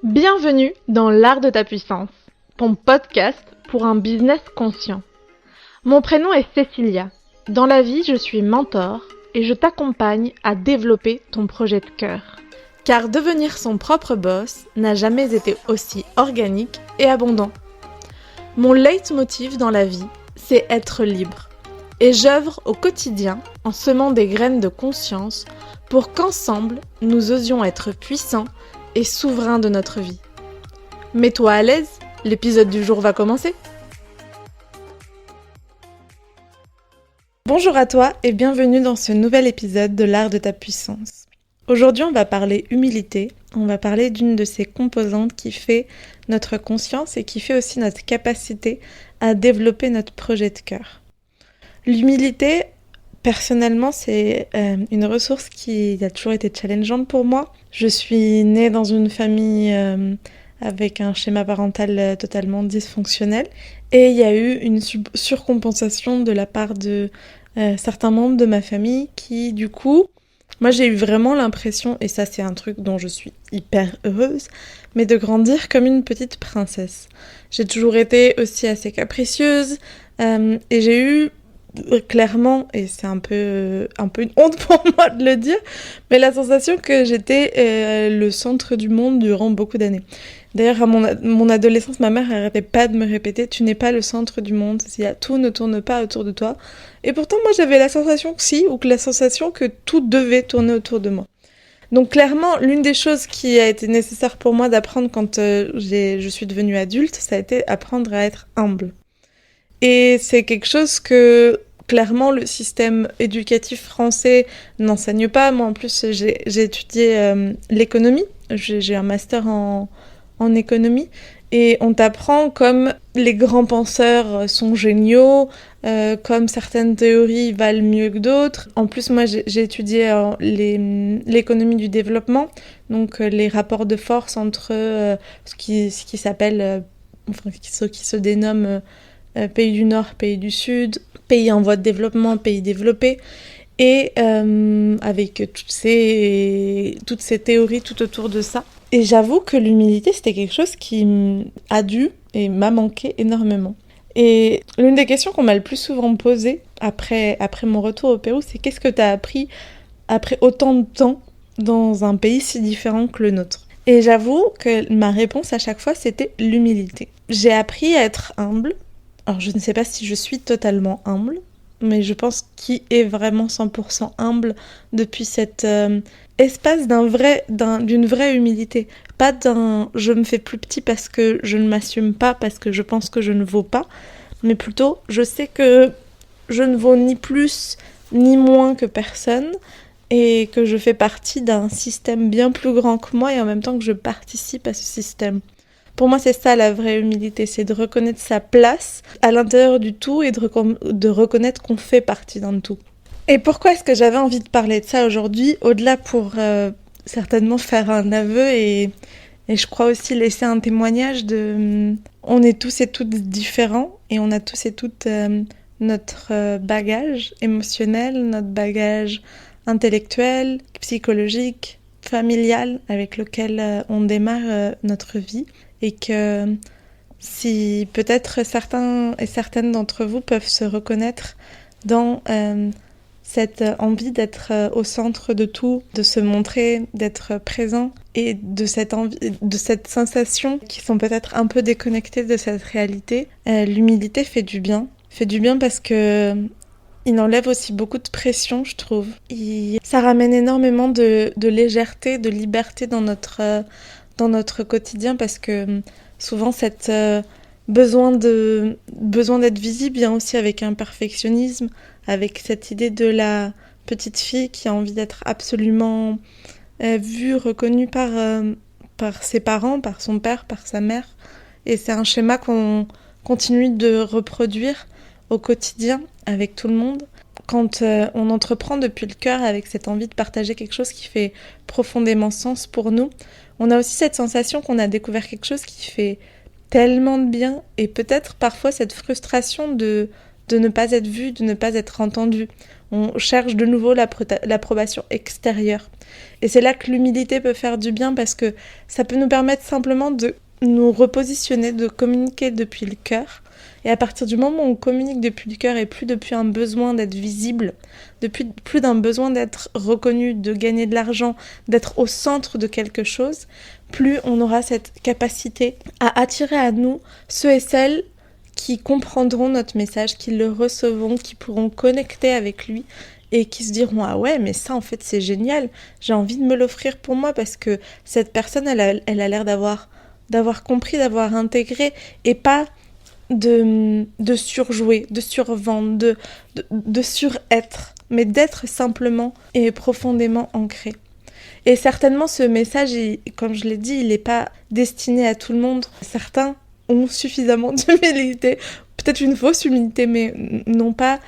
Bienvenue dans l'art de ta puissance, ton podcast pour un business conscient. Mon prénom est Cécilia. Dans la vie, je suis mentor et je t'accompagne à développer ton projet de cœur. Car devenir son propre boss n'a jamais été aussi organique et abondant. Mon leitmotiv dans la vie, c'est être libre. Et j'œuvre au quotidien en semant des graines de conscience pour qu'ensemble, nous osions être puissants et souverains de notre vie. Mets-toi à l'aise, l'épisode du jour va commencer. Bonjour à toi et bienvenue dans ce nouvel épisode de l'art de ta puissance. Aujourd'hui, on va parler humilité, on va parler d'une de ces composantes qui fait notre conscience et qui fait aussi notre capacité à développer notre projet de cœur. L'humilité, personnellement, c'est une ressource qui a toujours été challengeante pour moi. Je suis née dans une famille avec un schéma parental totalement dysfonctionnel et il y a eu une surcompensation de la part de certains membres de ma famille qui, du coup, moi j'ai eu vraiment l'impression, et ça c'est un truc dont je suis hyper heureuse, mais de grandir comme une petite princesse. J'ai toujours été aussi assez capricieuse et j'ai eu clairement, et c'est un peu une honte pour moi de le dire, mais la sensation que j'étais le centre du monde durant beaucoup d'années. D'ailleurs, à mon adolescence, ma mère n'arrêtait pas de me répéter « Tu n'es pas le centre du monde, tout ne tourne pas autour de toi. » Et pourtant, moi, j'avais la sensation que si, ou que la sensation que tout devait tourner autour de moi. Donc clairement, l'une des choses qui a été nécessaire pour moi d'apprendre quand je suis devenue adulte, ça a été apprendre à être humble. Et c'est quelque chose que, clairement, le système éducatif français n'enseigne pas. Moi, en plus, j'ai étudié l'économie. J'ai un master en économie. Et on t'apprend comme les grands penseurs sont géniaux, comme certaines théories valent mieux que d'autres. En plus, moi, j'ai étudié l'économie du développement, donc les rapports de force entre ce qui s'appelle, ce qui se dénomme pays du Nord, pays du Sud, pays en voie de développement, pays développés, et avec toutes ces théories tout autour de ça. Et j'avoue que l'humilité, c'était quelque chose qui a dû et m'a manqué énormément. Et l'une des questions qu'on m'a le plus souvent posée après mon retour au Pérou, c'est qu'est-ce que tu as appris après autant de temps dans un pays si différent que le nôtre ? Et j'avoue que ma réponse à chaque fois, c'était l'humilité. J'ai appris à être humble. Alors, je ne sais pas si je suis totalement humble, mais je pense qui est vraiment 100% humble depuis cet espace d'une vraie humilité. Pas d'un « je me fais plus petit parce que je ne m'assume pas, parce que je pense que je ne vaux pas », mais plutôt « je sais que je ne vaux ni plus ni moins que personne » et que je fais partie d'un système bien plus grand que moi et en même temps que je participe à ce système. Pour moi, c'est ça la vraie humilité, c'est de reconnaître sa place à l'intérieur du tout et de reconnaître qu'on fait partie d'un tout. Et pourquoi est-ce que j'avais envie de parler de ça aujourd'hui ? Au-delà pour certainement faire un aveu et je crois aussi laisser un témoignage de... On est tous et toutes différents et on a tous et toutes notre bagage émotionnel, notre bagage intellectuel, psychologique, familial avec lequel on démarre notre vie. Et que si peut-être certains et certaines d'entre vous peuvent se reconnaître dans cette envie d'être au centre de tout, de se montrer, d'être présent et de cette sensation qui sont peut-être un peu déconnectées de cette réalité, l'humilité fait du bien. Fait du bien parce que il enlève aussi beaucoup de pression, je trouve. Ça ramène énormément de légèreté, de liberté dans notre quotidien parce que souvent cette besoin d'être visible vient aussi avec un perfectionnisme, avec cette idée de la petite fille qui a envie d'être absolument vue, reconnue par ses parents, par son père, par sa mère. Et c'est un schéma qu'on continue de reproduire au quotidien avec tout le monde. Quand on entreprend depuis le cœur avec cette envie de partager quelque chose qui fait profondément sens pour nous, on a aussi cette sensation qu'on a découvert quelque chose qui fait tellement de bien et peut-être parfois cette frustration de de ne pas être vu, de ne pas être entendu. On cherche de nouveau l'approbation extérieure. Et c'est là que l'humilité peut faire du bien parce que ça peut nous permettre simplement de nous repositionner, de communiquer depuis le cœur. Et à partir du moment où on communique depuis le cœur et plus depuis un besoin d'être visible, depuis plus d'un besoin d'être reconnu, de gagner de l'argent, d'être au centre de quelque chose, plus on aura cette capacité à attirer à nous ceux et celles qui comprendront notre message, qui le recevront, qui pourront connecter avec lui et qui se diront « Ah ouais, mais ça en fait c'est génial, j'ai envie de me l'offrir pour moi parce que cette personne elle a l'air d'avoir compris, d'avoir intégré et pas de surjouer, de survendre, de surêtre, mais d'être simplement et profondément ancré. » Et certainement ce message, comme je l'ai dit, il n'est pas destiné à tout le monde. Certains ont suffisamment d'humilité, peut-être une fausse humilité, mais n'ont pas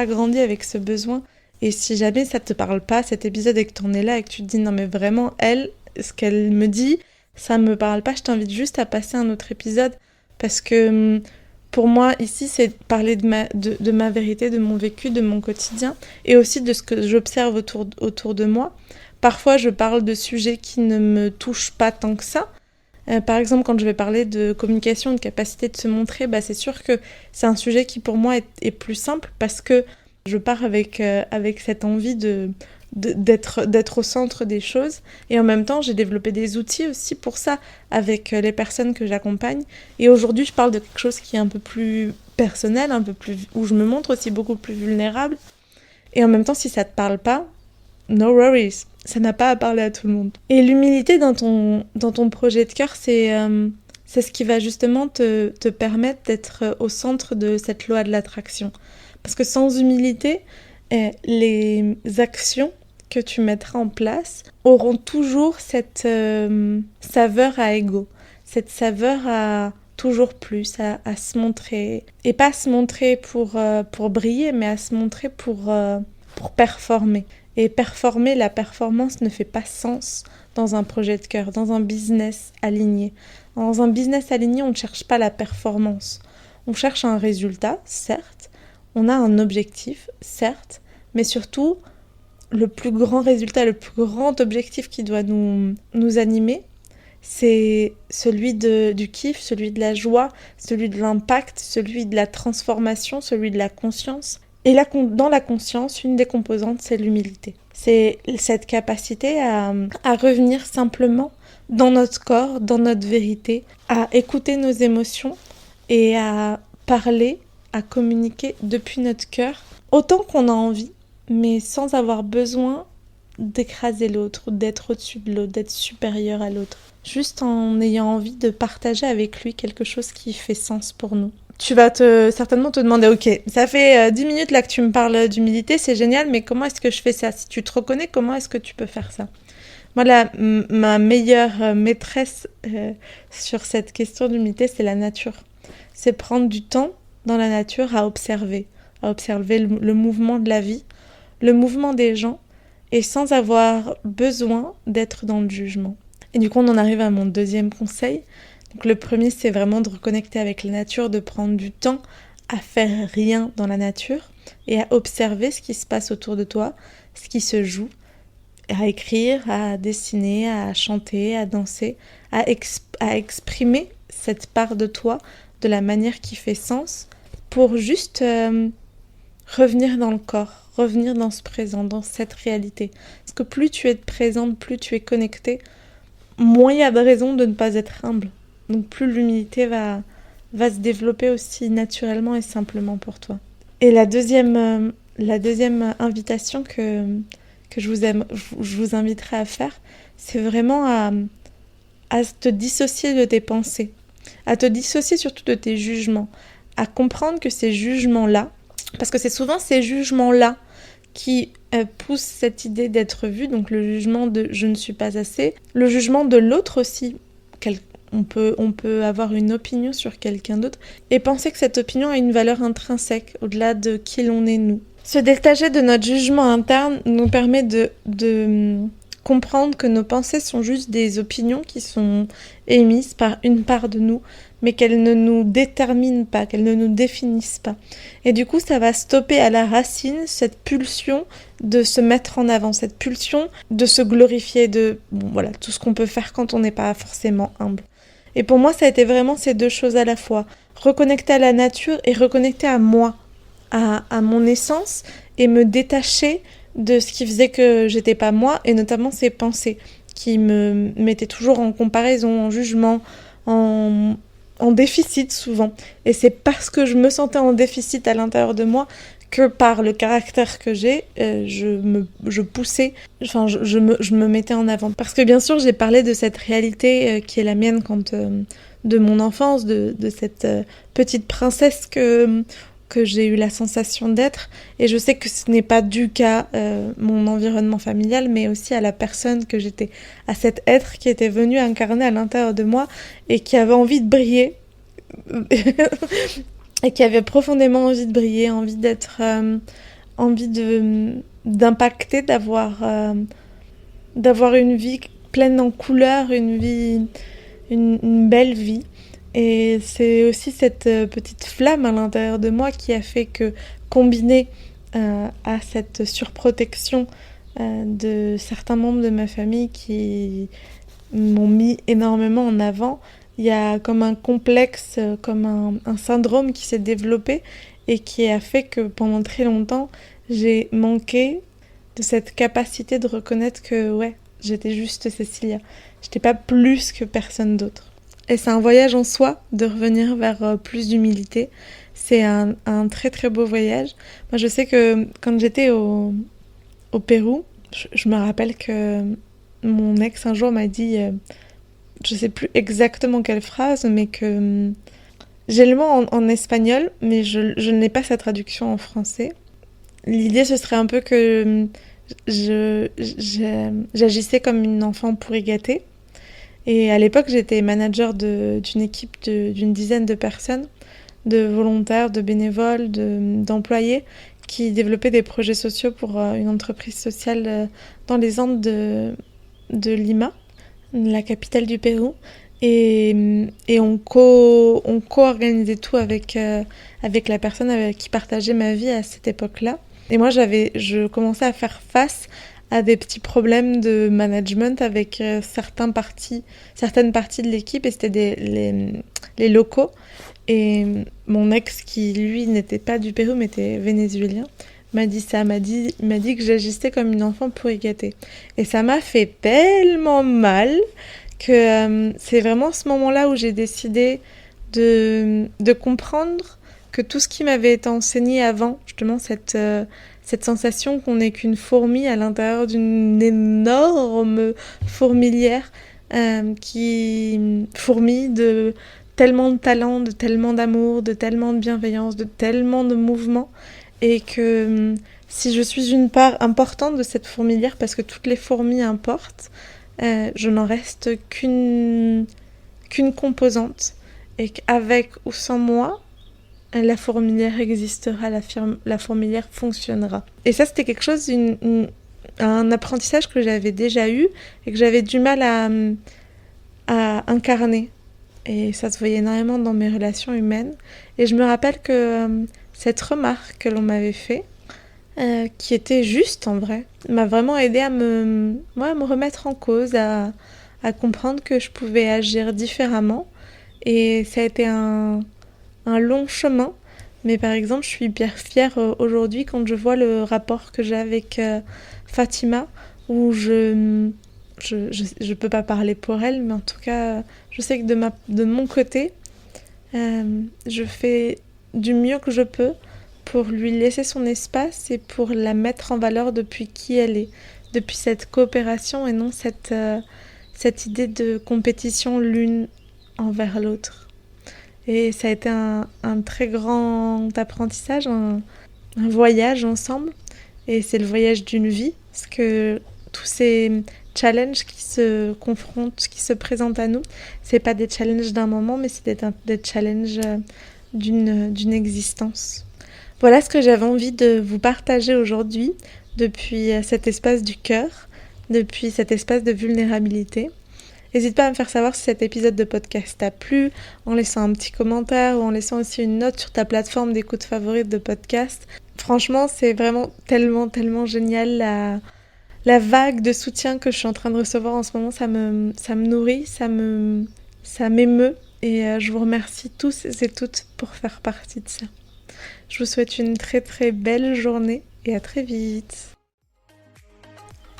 grandi avec ce besoin. Et si jamais ça te parle pas, cet épisode, et que t'en es là et que tu te dis non mais vraiment, elle, ce qu'elle me dit, ça me parle pas, je t'invite juste à passer un autre épisode parce que pour moi ici c'est parler de ma vérité, de mon vécu, de mon quotidien et aussi de ce que j'observe autour de moi. Parfois je parle de sujets qui ne me touchent pas tant que ça. Par exemple, quand je vais parler de communication, de capacité de se montrer, c'est sûr que c'est un sujet qui pour moi est plus simple parce que je pars avec cette envie d'être au centre des choses. Et en même temps, j'ai développé des outils aussi pour ça avec les personnes que j'accompagne. Et aujourd'hui, je parle de quelque chose qui est un peu plus personnel, où je me montre aussi beaucoup plus vulnérable. Et en même temps, si ça te parle pas, no worries. Ça n'a pas à parler à tout le monde. Et l'humilité dans ton projet de cœur, c'est ce qui va justement te permettre d'être au centre de cette loi de l'attraction. Parce que sans humilité, les actions que tu mettras en place auront toujours cette saveur à ego, cette saveur à toujours plus, à se montrer. Et pas se montrer pour briller, mais à se montrer pour performer. Et performer, la performance ne fait pas sens dans un projet de cœur, dans un business aligné. Dans un business aligné, on ne cherche pas la performance. On cherche un résultat, certes. On a un objectif, certes. Mais surtout, le plus grand résultat, le plus grand objectif qui doit nous animer, c'est celui du kiff, celui de la joie, celui de l'impact, celui de la transformation, celui de la conscience. Et là, dans la conscience, une des composantes, c'est l'humilité. C'est cette capacité à revenir simplement dans notre corps, dans notre vérité, à écouter nos émotions et à parler, à communiquer depuis notre cœur, autant qu'on a envie, mais sans avoir besoin d'écraser l'autre, d'être au-dessus de l'autre, d'être supérieur à l'autre. Juste en ayant envie de partager avec lui quelque chose qui fait sens pour nous. Tu vas certainement te demander, ok, ça fait 10 minutes là que tu me parles d'humilité, c'est génial, mais comment est-ce que je fais ça? Si tu te reconnais, comment est-ce que tu peux faire ça? Moi, ma meilleure maîtresse sur cette question d'humilité, c'est la nature. C'est prendre du temps dans la nature à observer le mouvement de la vie, le mouvement des gens, et sans avoir besoin d'être dans le jugement. Et du coup, on en arrive à mon deuxième conseil. Donc le premier, c'est vraiment de reconnecter avec la nature, de prendre du temps à faire rien dans la nature et à observer ce qui se passe autour de toi, ce qui se joue, à écrire, à dessiner, à chanter, à danser, à exprimer cette part de toi de la manière qui fait sens pour juste revenir dans le corps, revenir dans ce présent, dans cette réalité. Parce que plus tu es présente, plus tu es connecté, moins il y a de raison de ne pas être humble. Donc plus l'humilité va se développer aussi naturellement et simplement pour toi. Et la deuxième invitation que je vous inviterai à faire, c'est vraiment à te dissocier de tes pensées, à te dissocier surtout de tes jugements, à comprendre que ces jugements-là, parce que c'est souvent ces jugements-là qui poussent cette idée d'être vu, donc le jugement de « je ne suis pas assez », le jugement de l'autre aussi, on peut avoir une opinion sur quelqu'un d'autre et penser que cette opinion a une valeur intrinsèque au-delà de qui l'on est nous. Se détacher de notre jugement interne nous permet de comprendre que nos pensées sont juste des opinions qui sont émises par une part de nous, mais qu'elles ne nous déterminent pas, qu'elles ne nous définissent pas. Et du coup, ça va stopper à la racine cette pulsion de se mettre en avant, cette pulsion de se glorifier, voilà, tout ce qu'on peut faire quand on n'est pas forcément humble. Et pour moi, ça a été vraiment ces deux choses à la fois. Reconnecter à la nature et reconnecter à moi, à mon essence, et me détacher de ce qui faisait que j'étais pas moi, et notamment ces pensées qui me mettaient toujours en comparaison, en jugement, en déficit souvent. Et c'est parce que je me sentais en déficit à l'intérieur de moi que par le caractère que j'ai, je poussais, enfin je me mettais en avant. Parce que bien sûr, j'ai parlé de cette réalité qui est la mienne de mon enfance, de cette petite princesse que j'ai eu la sensation d'être. Et je sais que ce n'est pas dû qu'à mon environnement familial, mais aussi à la personne que j'étais, à cet être qui était venu incarner à l'intérieur de moi et qui avait envie de briller. Et qui avait profondément envie de briller, envie d'être, envie d'impacter, d'avoir une vie pleine en couleurs, une belle vie. Et c'est aussi cette petite flamme à l'intérieur de moi qui a fait que, combinée à cette surprotection de certains membres de ma famille qui m'ont mis énormément en avant, il y a comme un complexe, comme un syndrome qui s'est développé et qui a fait que pendant très longtemps, j'ai manqué de cette capacité de reconnaître que ouais, j'étais juste Cécilia. J'étais pas plus que personne d'autre. Et c'est un voyage en soi de revenir vers plus d'humilité. C'est un très très beau voyage. Moi je sais que quand j'étais au Pérou, je me rappelle que mon ex un jour m'a dit... je sais plus exactement quelle phrase, mais que j'ai le mot en espagnol, mais je n'ai pas sa traduction en français. L'idée, ce serait un peu que j'agissais comme une enfant pourri gâtée. Et à l'époque, j'étais manager d'une équipe d'une dizaine de personnes, de volontaires, de bénévoles, d'employés, qui développaient des projets sociaux pour une entreprise sociale dans les Andes de Lima, la capitale du Pérou, et on co-organisait tout avec la personne avec qui partageait ma vie à cette époque-là. Et moi, je commençais à faire face à des petits problèmes de management avec certaines parties de l'équipe, et c'était les locaux. Et mon ex, qui lui n'était pas du Pérou mais était vénézuélien, m'a dit que j'agissais comme une enfant pourri gâtée. Et ça m'a fait tellement mal que c'est vraiment ce moment-là où j'ai décidé de comprendre que tout ce qui m'avait été enseigné avant, justement cette sensation qu'on n'est qu'une fourmi à l'intérieur d'une énorme fourmilière qui fourmille de tellement de talent, de tellement d'amour, de tellement de bienveillance, de tellement de mouvement, et que si je suis une part importante de cette fourmilière, parce que toutes les fourmis importent, je n'en reste qu'une composante, et qu'avec ou sans moi, la fourmilière existera, la fourmilière fonctionnera. Et ça, c'était quelque chose, un apprentissage que j'avais déjà eu et que j'avais du mal à incarner. Et ça se voyait énormément dans mes relations humaines. Et je me rappelle que cette remarque que l'on m'avait fait, qui était juste en vrai, m'a vraiment aidée à me remettre en cause, à comprendre que je pouvais agir différemment. Et ça a été un long chemin, mais par exemple je suis hyper fière aujourd'hui quand je vois le rapport que j'ai avec Fatima, où je peux pas parler pour elle, mais en tout cas je sais que de mon côté je fais du mieux que je peux pour lui laisser son espace et pour la mettre en valeur depuis qui elle est, depuis cette coopération et non cette idée de compétition l'une envers l'autre. Et ça a été un très grand apprentissage, un voyage ensemble. Et c'est le voyage d'une vie, parce que tous ces challenges qui se confrontent, qui se présentent à nous, c'est pas des challenges d'un moment, mais c'est des challenges d'une existence. Voilà ce que j'avais envie de vous partager aujourd'hui, depuis cet espace du cœur, depuis cet espace de vulnérabilité. N'hésite pas à me faire savoir si cet épisode de podcast t'a plu, en laissant un petit commentaire ou en laissant aussi une note sur ta plateforme d'écoute favorite de podcast. Franchement, c'est vraiment tellement génial la vague de soutien que je suis en train de recevoir en ce moment. Ça me nourrit, ça m'émeut et je vous remercie tous et toutes pour faire partie de ça. Je vous souhaite une très belle journée et à très vite.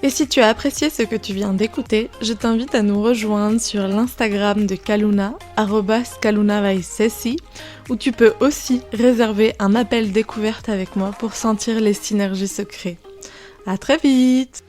Et si tu as apprécié ce que tu viens d'écouter, je t'invite à nous rejoindre sur l'Instagram de Kaluna, @KalunaVaisesi, où tu peux aussi réserver un appel découverte avec moi pour sentir les synergies se créer. À très vite!